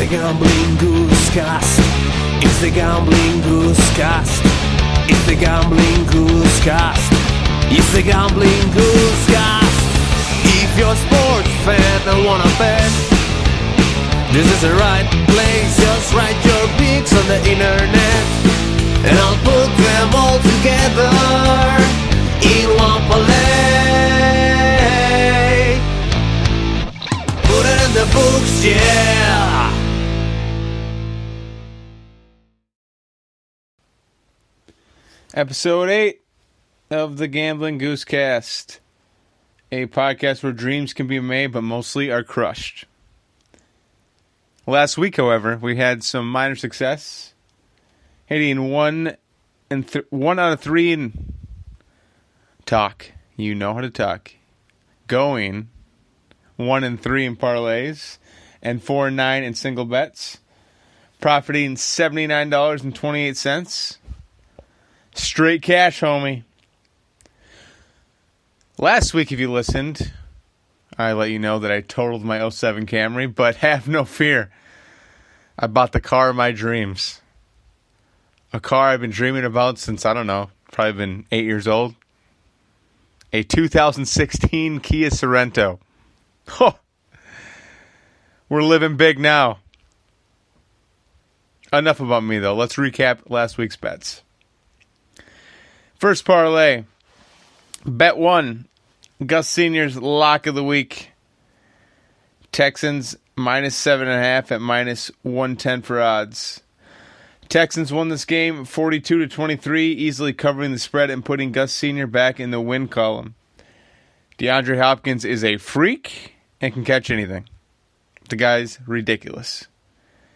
gambling goose cast. It's the gambling goose cast. It's the gambling goose cast. It's the gambling goose cast. If you're a sports fan and wanna bet, this is the right place. Just write your picks on the internet, and I'll put them all together in one parlay. Put it in the books, yeah. Episode 8 of the Gambling Goose Cast, a podcast where dreams can be made but mostly are crushed. Last week, however, we had some minor success, hitting one out of 3 in talk. You know how to talk. Going 1 and 3 in parlays and 4 and 9 in single bets, profiting $79.28. Straight cash, homie. Last week, if you listened, I let you know that I totaled my 07 Camry, but have no fear. I bought the car of my dreams. A car I've been dreaming about since, I don't know, probably been 8 years old. A 2016 Kia Sorento. Oh, we're living big now. Enough about me, though. Let's recap last week's bets. First parlay. Bet 1. Gus Sr.'s lock of the week. Texans minus 7.5 at minus 110 for odds. Texans won this game 42-23, easily covering the spread and putting Gus Sr. back in the win column. DeAndre Hopkins is a freak and can catch anything. The guy's ridiculous.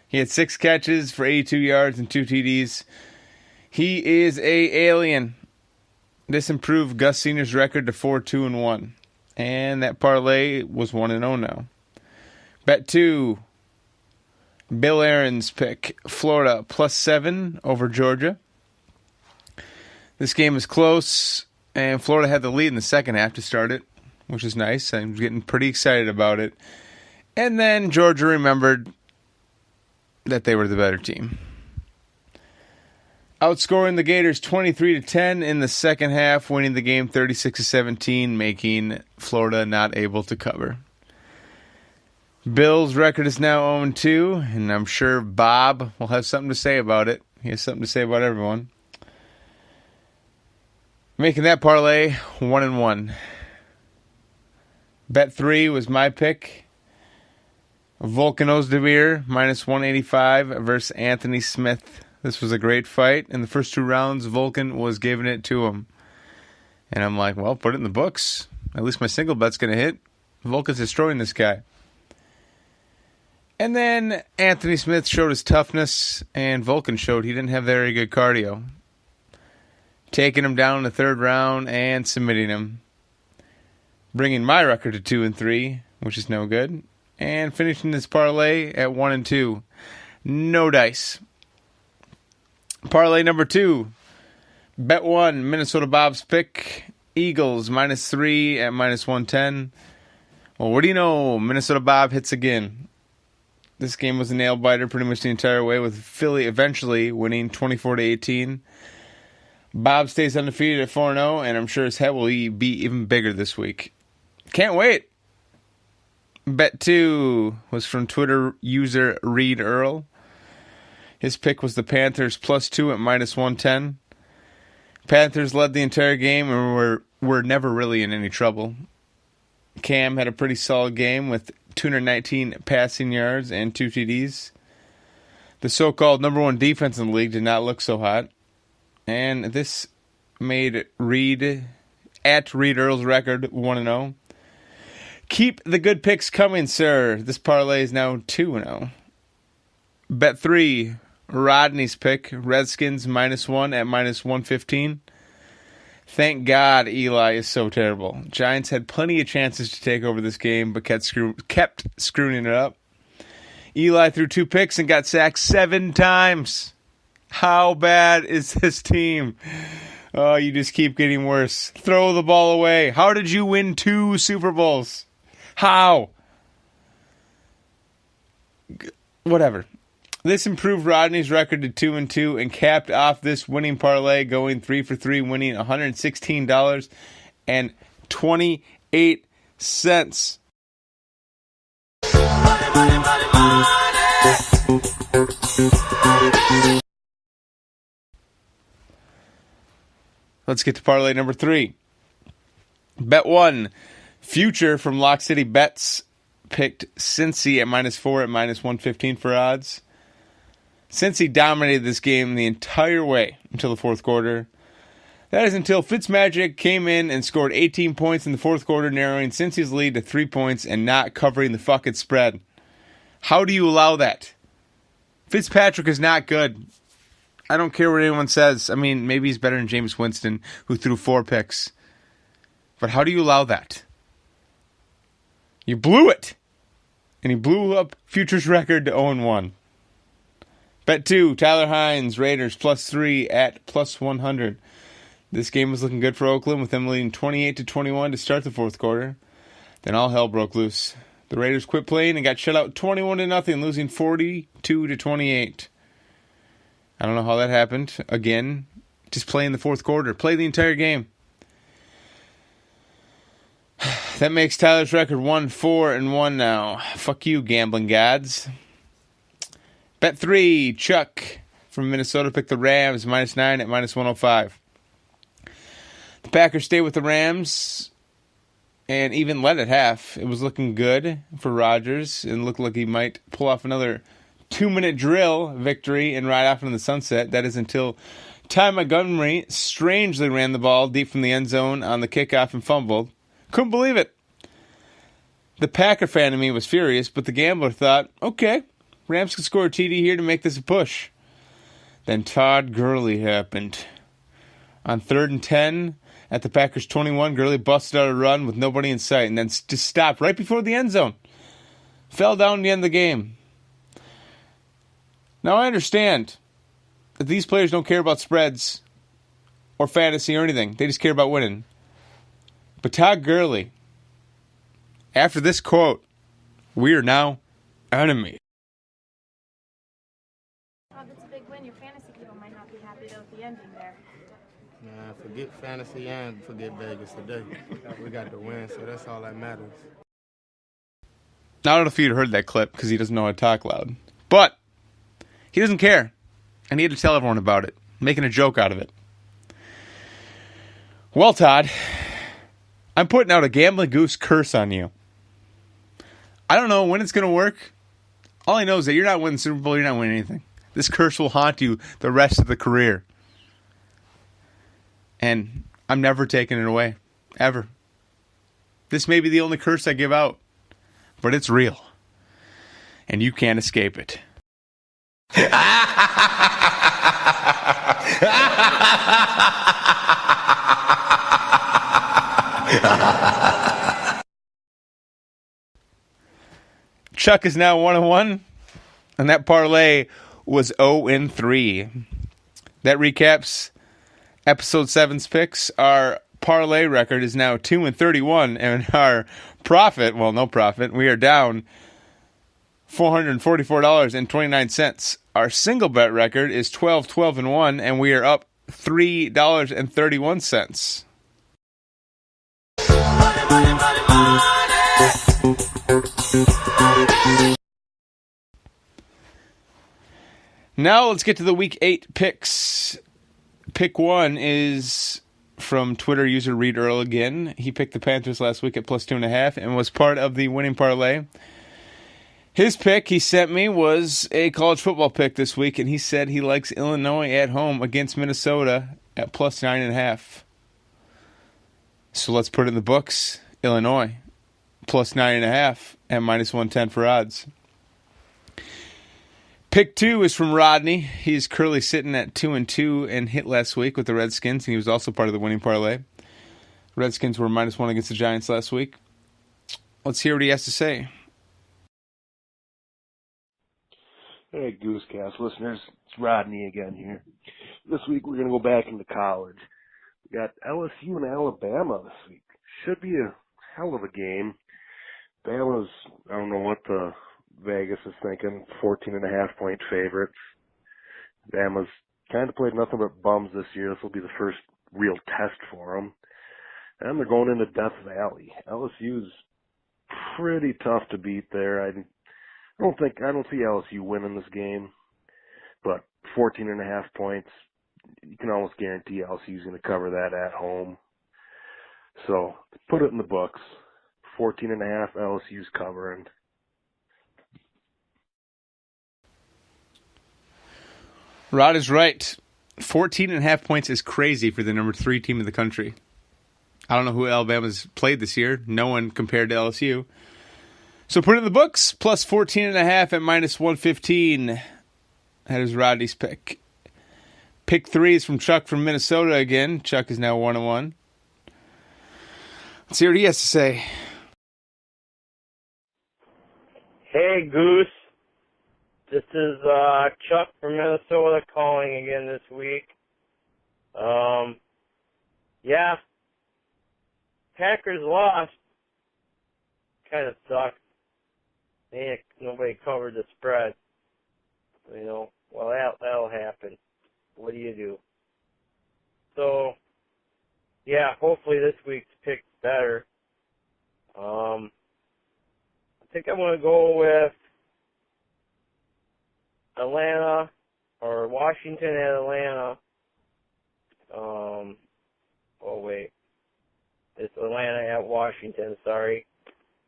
He had 6 catches for 82 yards and 2 TDs. He is a alien. This improved Gus Sr.'s record to 4-2-1. And that parlay was 1-0 now. Bet 2. Bill Aaron's pick. Florida plus 7 over Georgia. This game is close. And Florida had the lead in the second half to start it, which is nice. I'm getting pretty excited about it. And then Georgia remembered that they were the better team. Outscoring the Gators 23-10 in the second half, winning the game 36-17, making Florida not able to cover. Bill's record is now 0-2, and I'm sure Bob will have something to say about it. He has something to say about everyone. Making that parlay 1-1. Bet 3 was my pick. Volkan Ozdemir minus 185 versus Anthony Smith. This was a great fight. In the first 2 rounds, Volkan was giving it to him. And I'm like, well, put it in the books. At least my single bet's going to hit. Volkan's destroying this guy. And then Anthony Smith showed his toughness, and Volkan showed he didn't have very good cardio. Taking him down in the 3rd round and submitting him. Bringing my record to 2-3, which is no good. And finishing this parlay at 1-2. No dice. Parlay number 2. Bet 1. Minnesota Bob's pick. Eagles minus 3 at minus 110. Well, what do you know? Minnesota Bob hits again. This game was a nail biter pretty much the entire way, with Philly eventually winning 24-18. Bob stays undefeated at 4-0, and I'm sure his head will be even bigger this week. Can't wait. Bet 2 was from Twitter user Reed Earl. His pick was the Panthers plus 2 at minus 110. Panthers led the entire game and were never really in any trouble. Cam had a pretty solid game with 219 passing yards and 2 TDs. The so-called number 1 defense in the league did not look so hot. And this made Reed Earl's record 1-0. Keep the good picks coming, sir. This parlay is now 2-0. Bet 3. Rodney's pick. Redskins minus 1 at minus 115. Thank God Eli is so terrible. Giants had plenty of chances to take over this game, but kept screwing it up. Eli threw 2 picks and got sacked 7 times. How bad is this team? Oh, you just keep getting worse. Throw the ball away. How did you win 2 Super Bowls? How? Whatever. This improved Rodney's record to 2-2 and capped off this winning parlay, going 3 for 3, winning $116.28. Let's get to parlay number 3. Bet 1. Future from Lock City Bets picked Cincy at -4 at -115 for odds. Cincy dominated this game the entire way until the fourth quarter. That is until Fitzmagic came in and scored 18 points in the fourth quarter, narrowing Cincy's lead to 3 points and not covering the fucking spread. How do you allow that? Fitzpatrick is not good. I don't care what anyone says. I mean, maybe he's better than Jameis Winston, who threw 4 picks. But how do you allow that? You blew it. And he blew up Future's record to 0-1. Bet 2, Tyler Hines, Raiders, +3 at +100. This game was looking good for Oakland, with them leading 28-21 to start the fourth quarter. Then all hell broke loose. The Raiders quit playing and got shut out 21-0, losing 42-28. I don't know how that happened. Again, just play in the fourth quarter. Play the entire game. That makes Tyler's record 1-4-1 now. Fuck you, gambling gods. Bet 3, Chuck from Minnesota picked the Rams -9 at -105. The Packers stay with the Rams and even led at half. It was looking good for Rodgers and looked like he might pull off another 2-minute drill victory and ride off into the sunset. That is until Ty Montgomery strangely ran the ball deep from the end zone on the kickoff and fumbled. Couldn't believe it. The Packer fan in me was furious, but the gambler thought, okay, Rams could score a TD here to make this a push. Then Todd Gurley happened. On 3rd and 10, at the Packers' 21, Gurley busted out a run with nobody in sight and then just stopped right before the end zone. Fell down at the end of the game. Now I understand that these players don't care about spreads or fantasy or anything. They just care about winning. But Todd Gurley, after this quote, we are now enemies. Oh, that's a big win. Your fantasy people might not be happy though with the ending there. Nah, forget fantasy and forget Vegas today. We got the win, so that's all that matters. I don't know if you'd heard that clip because he doesn't know how to talk loud. But he doesn't care. And he had to tell everyone about it, making a joke out of it. Well, Todd, I'm putting out a gambling goose curse on you. I don't know when it's going to work. All I know is that you're not winning the Super Bowl, you're not winning anything. This curse will haunt you the rest of the career. And I'm never taking it away. Ever. This may be the only curse I give out. But it's real. And you can't escape it. Chuck is now 1-1, and that parlay was 0-3. That recaps episode 7's picks. Our parlay record is now 2-31, and our profit, well, no profit, we are down $444.29. Our single bet record is 12-12-1, and we are up $3.31. Now let's get to the Week 8 picks. Pick 1 is from Twitter user Reed Earl again. He picked the Panthers last week at +2.5 and was part of the winning parlay. His pick he sent me was a college football pick this week, and he said he likes Illinois at home against Minnesota at +9.5. So let's put it in the books. Illinois, +9.5 at -110 for odds. Pick 2 is from Rodney. He's currently sitting at 2-2 and hit last week with the Redskins, and he was also part of the winning parlay. Redskins were -1 against the Giants last week. Let's hear what he has to say. Hey, Goosecast listeners. It's Rodney again here. This week we're going to go back into college. We got LSU and Alabama this week. Should be a hell of a game. Bama's, I don't know what the Vegas is thinking 14.5-point favorites. Bama's kind of played nothing but bums this year. This will be the first real test for them. And they're going into Death Valley. LSU's pretty tough to beat there. I don't see LSU winning this game, but 14.5 points, you can almost guarantee LSU's going to cover that at home. So put it in the books. 14.5, LSU's covering. Rod is right. 14.5 points is crazy for the number 3 team in the country. I don't know who Alabama's played this year. No one compared to LSU. So put it in the books. Plus 14.5 at minus 115. That is Rodney's pick. Pick 3 is from Chuck from Minnesota again. Chuck is now 1-1. Let's hear what he has to say. Hey, Goose. This is Chuck from Minnesota calling again this week. Yeah. Packers lost. Kind of sucked. Nobody covered the spread. You know, well, that'll happen. What do you do? So, yeah, hopefully this week's pick's better. I think I'm going to go with Atlanta or Washington at Atlanta. Oh, wait. It's Atlanta at Washington, sorry.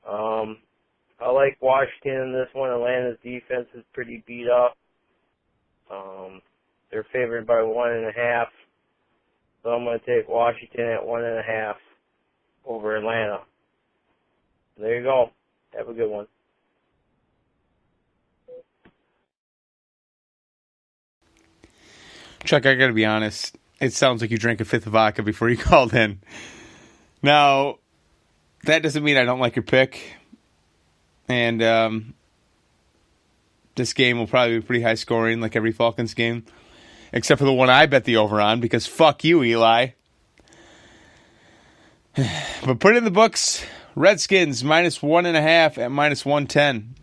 I like Washington in this one. Atlanta's defense is pretty beat up. They're favored by 1.5. So I'm going to take Washington at 1.5 over Atlanta. There you go. Have a good one. Chuck, I got to be honest. It sounds like you drank a fifth of vodka before you called in. Now, that doesn't mean I don't like your pick. And this game will probably be pretty high scoring like every Falcons game. Except for the one I bet the over on, because fuck you, Eli. But put it in the books. Redskins minus 1.5 at minus 110.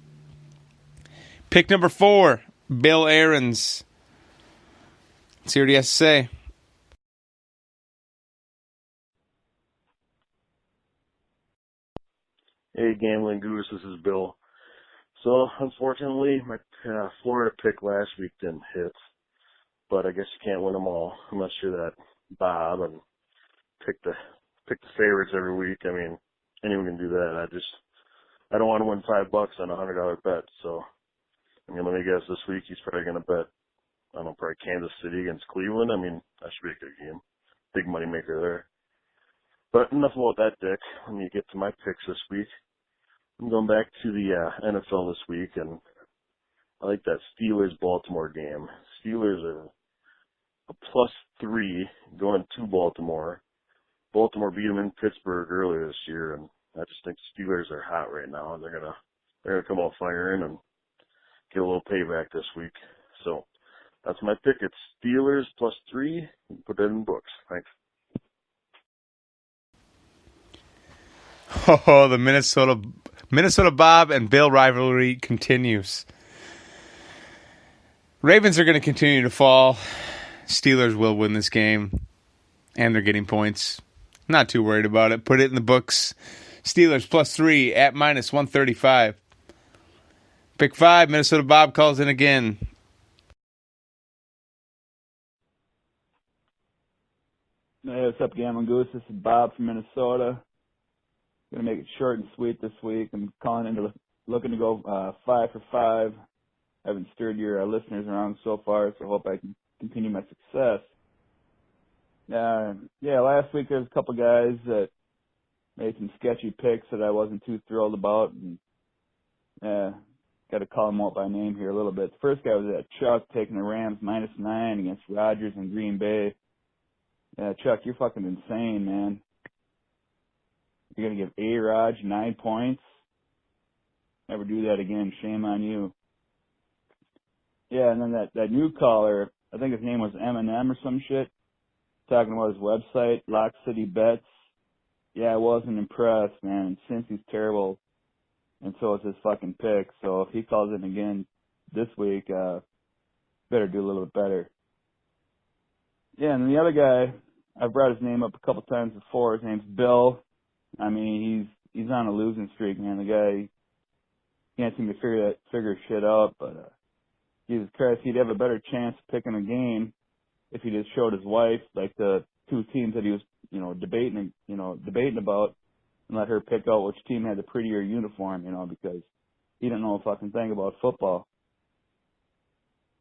Pick number 4, Bill Aarons. Let's hear what he has to say. Hey, Gambling Goose, this is Bill. So, unfortunately, my Florida pick last week didn't hit, but I guess you can't win them all. I'm not sure that Bob and pick the favorites every week. I mean, anyone can do that. I don't want to win $5 on a $100 bet. So, I mean, let me guess, this week he's probably going to bet, I don't know, probably Kansas City against Cleveland. I mean, that should be a good game. Big money maker there. But enough about that, Dick. Let me get to my picks this week. I'm going back to the NFL this week, and I like that Steelers-Baltimore game. Steelers are a +3 going to Baltimore. Baltimore beat them in Pittsburgh earlier this year, and I just think the Steelers are hot right now. They're gonna come out firing and get a little payback this week. So that's my pick. It's Steelers +3. Put that in the books. Thanks. Oh, the Minnesota Bob and Bill rivalry continues. Ravens are going to continue to fall. Steelers will win this game, and they're getting points. Not too worried about it. Put it in the books. Steelers +3 at minus 135. Pick 5, Minnesota Bob calls in again. Hey, what's up, Gambling Goose? This is Bob from Minnesota. Going to make it short and sweet this week. I'm calling into looking to go 5 for 5. Haven't stirred your listeners around so far, so I hope I can continue my success. Last week there was a couple guys that made some sketchy picks that I wasn't too thrilled about, and got to call them out by name here a little bit. The first guy was Chuck taking the Rams -9 against Rodgers in Green Bay. Yeah, Chuck, you're fucking insane, man. You're going to give A-Raj 9 points? Never do that again. Shame on you. Yeah, and then that new caller, I think his name was Eminem or some shit, talking about his website, Lock City Bets. Yeah, I wasn't impressed, man. Since he's terrible. and so is his fucking pick. So if he calls in again this week, better do a little bit better. Yeah, and the other guy, I've brought his name up a couple times before. His name's Bill. I mean, he's on a losing streak, man. The guy can't seem to figure shit out. But Jesus Christ, he'd have a better chance of picking a game if he just showed his wife like the two teams that he was, debating about, and let her pick out which team had the prettier uniform, because he didn't know a fucking thing about football.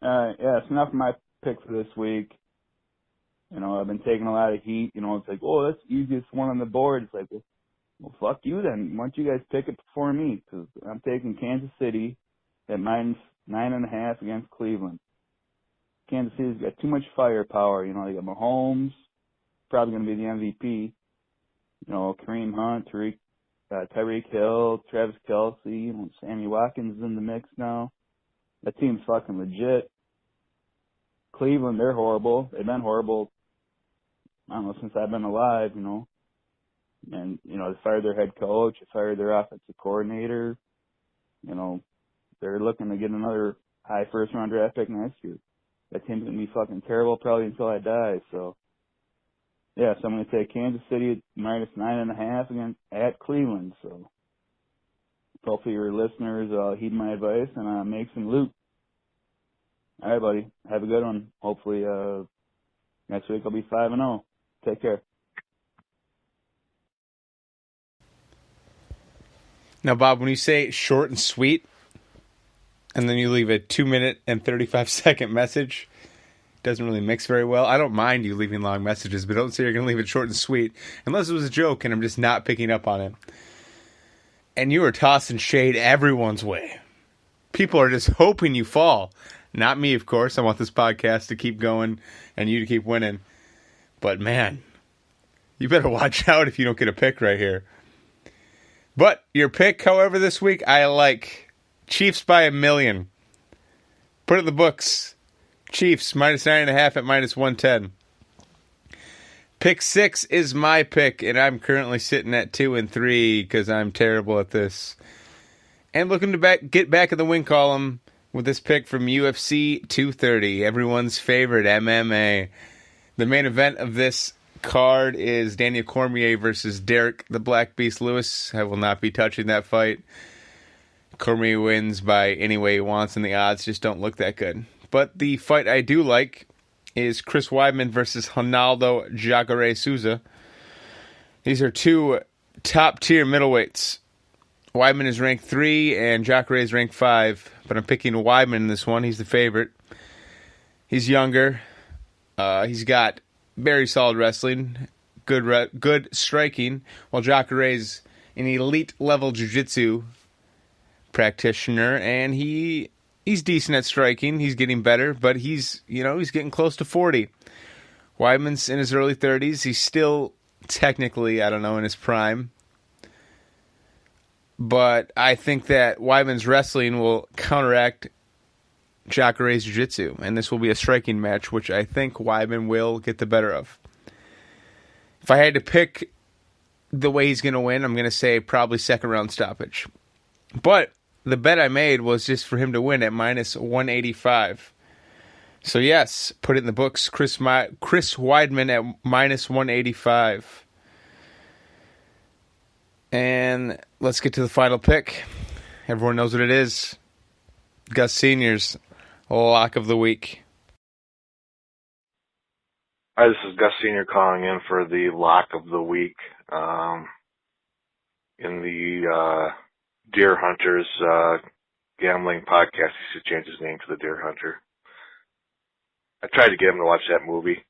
Yeah, it's enough of my pick for this week. I've been taking a lot of heat. It's like, oh, that's the easiest one on the board. It's like, well, fuck you then. Why don't you guys pick it before me? Because I'm taking Kansas City at -9.5 against Cleveland. Kansas City's got too much firepower. They got Mahomes, probably going to be the MVP. Kareem Hunt, Tyreek Hill, Travis Kelce, Sammy Watkins is in the mix now. That team's fucking legit. Cleveland, they're horrible. They've been horrible, I don't know, since I've been alive, And, they fired their head coach, they fired their offensive coordinator. They're looking to get another high first-round draft pick next year. That team's going to be fucking terrible probably until I die, so. Yeah, so I'm going to take Kansas City at -9.5 at Cleveland, so. Hopefully your listeners heed my advice and make some loot. All right, buddy. Have a good one. Hopefully next week I'll be 5-0. Take care. Now, Bob, when you say short and sweet, and then you leave a 2-minute and 35-second message, it doesn't really mix very well. I don't mind you leaving long messages, but don't say you're going to leave it short and sweet, unless it was a joke and I'm just not picking up on it. And you are tossing shade everyone's way. People are just hoping you fall. Not me, of course. I want this podcast to keep going and you to keep winning. But, man, you better watch out if you don't get a pick right here. But your pick, however, this week, I like. Chiefs by 1 million. Put it in the books. Chiefs, -9.5 at -110. Pick 6 is my pick, and I'm currently sitting at 2-3 because I'm terrible at this. And looking to get back in the win column with this pick from UFC 230, everyone's favorite MMA. The main event of this card is Daniel Cormier versus Derek the Black Beast Lewis. I will not be touching that fight. Cormier wins by any way he wants, and the odds just don't look that good. But the fight I do like is Chris Weidman versus Ronaldo Jacare Souza. These are two top-tier middleweights. Weidman is ranked 3 and Jacare is ranked 5, but I'm picking Weidman in this one. He's the favorite. He's younger. He's got very solid wrestling, good striking, while Jacare is an elite-level jiu-jitsu practitioner, and he's decent at striking. He's getting better, but he's getting close to 40. Weidman's in his early 30s. He's still technically, in his prime. But I think that Weidman's wrestling will counteract Jacare's jiu-jitsu, and this will be a striking match, which I think Weidman will get the better of. If I had to pick the way he's going to win, I'm going to say probably second-round stoppage. But the bet I made was just for him to win at -185. So yes, put it in the books. Chris Weidman at -185. And let's get to the final pick. Everyone knows what it is. Gus Senior's lock of the week. Hi, this is Gus Senior calling in for the lock of the week. In the Deer Hunters gambling podcast, he should change his name to the Deer Hunter. I tried to get him to watch that movie,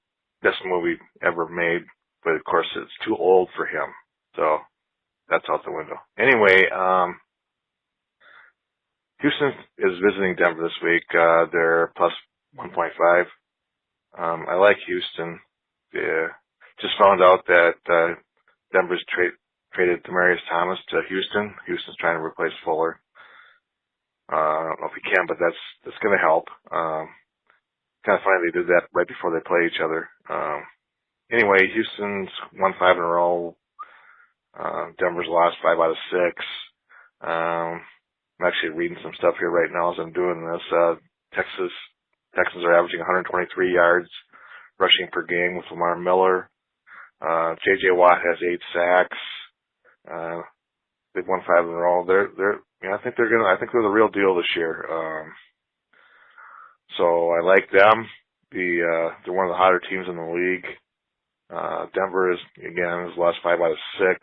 best movie ever made, but of course it's too old for him, so that's out the window. Anyway, Houston is visiting Denver this week. They're plus 1.5. I like Houston. Just found out that Denver's traded Demaryius Thomas to Houston. Houston's trying to replace Fuller. I don't know if he can, but that's going to help. Kind of funny they did that right before they play each other. Anyway, Houston's won 5 in a row. Denver's lost 5 out of 6. I'm actually reading some stuff here right now as I'm doing this. Texans are averaging 123 yards rushing per game with Lamar Miller. J.J. Watt has 8 sacks. They've won 5 in a row. I think they're the real deal this year. So I like them. They're one of the hotter teams in the league. Denver is the last 5 out of 6.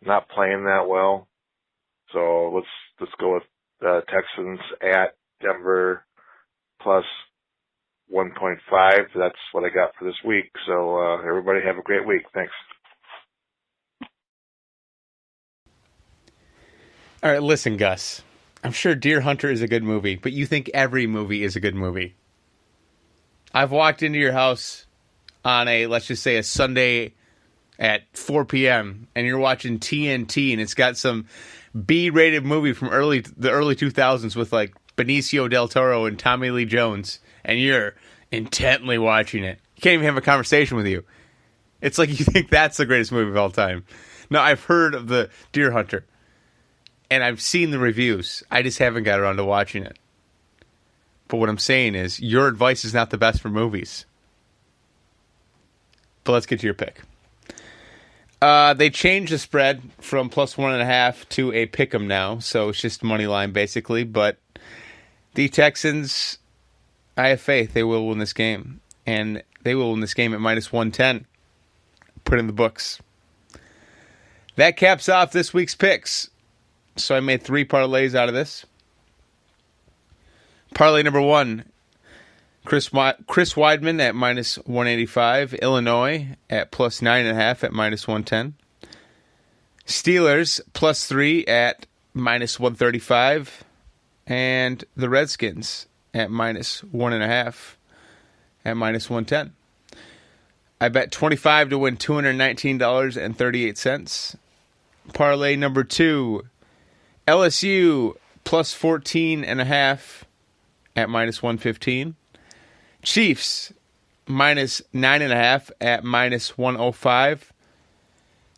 Not playing that well. So let's go with Texans at Denver plus 1.5. That's what I got for this week. So everybody have a great week. Thanks. All right, listen, Gus. I'm sure Deer Hunter is a good movie, but you think every movie is a good movie. I've walked into your house on let's just say a Sunday at 4 p.m. and you're watching TNT and it's got some B-rated movie from the early 2000s with like Benicio Del Torro and Tommy Lee Jones, and you're intently watching it. You can't even have a conversation with you. It's like you think that's the greatest movie of all time. No, I've heard of the Deer Hunter, and I've seen the reviews. I just haven't got around to watching it. But what I'm saying is, your advice is not the best for movies. But let's get to your pick. They changed the spread from plus 1.5 to a pick'em now, so it's just money line basically. But the Texans, I have faith they will win this game, and they will win this game at minus 110. Put in the books. That caps off this week's picks. So I made 3 parlays out of this. Parlay number 1, Chris Weidman at minus 185. Illinois at plus 9.5 at minus 110. Steelers plus 3 at minus 135. And the Redskins at minus 1.5 at minus 110. I bet 25 to win $219.38. Parlay number 2, LSU plus 14.5 at minus 115. Chiefs minus 9.5 at minus 105.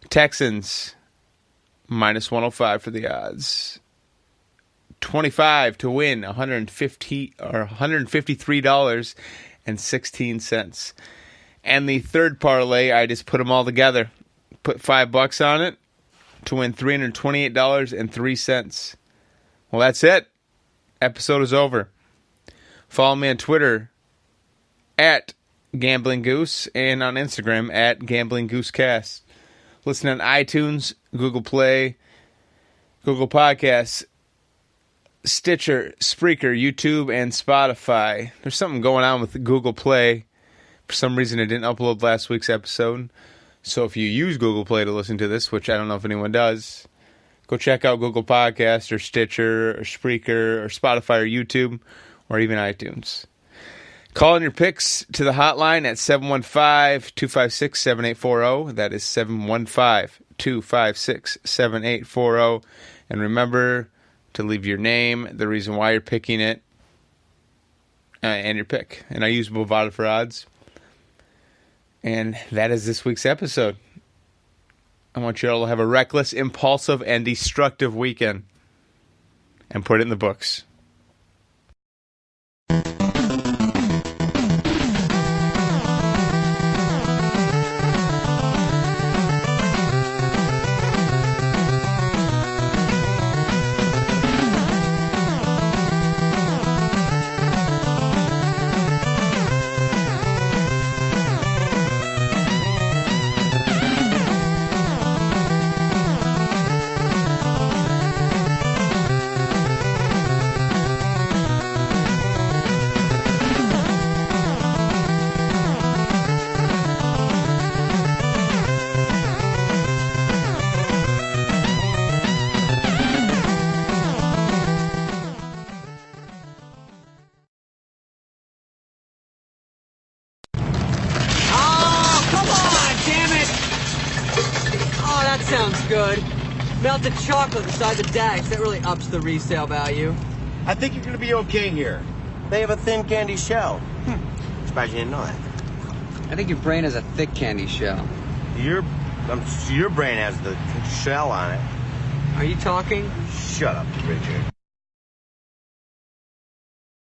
Texans minus 105 for the odds. 25 to win $153.16. And the third parlay, I just put them all together. Put $5 on it to win $328.03. Well, that's it. Episode is over. Follow me on Twitter at Gambling Goose and on Instagram at Gambling Goosecast. Listen on iTunes, Google Play, Google Podcasts, Stitcher, Spreaker, YouTube, and Spotify. There's something going on with Google Play. For some reason, it didn't upload last week's episode. So if you use Google Play to listen to this, which I don't know if anyone does, go check out Google Podcasts or Stitcher or Spreaker or Spotify or YouTube or even iTunes. Call in your picks to the hotline at 715-256-7840. That is 715-256-7840. And remember to leave your name, the reason why you're picking it, and your pick. And I use Bovada for odds. And that is this week's episode. I want you all to have a reckless, impulsive, and destructive weekend. And put it in the books. Sounds good. Melted chocolate inside the Dax. That really ups the resale value. I think you're going to be okay here. They have a thin candy shell. Surprised you didn't know that. I think your brain has a thick candy shell. Your brain has the shell on it. Are you talking? Shut up, Richard.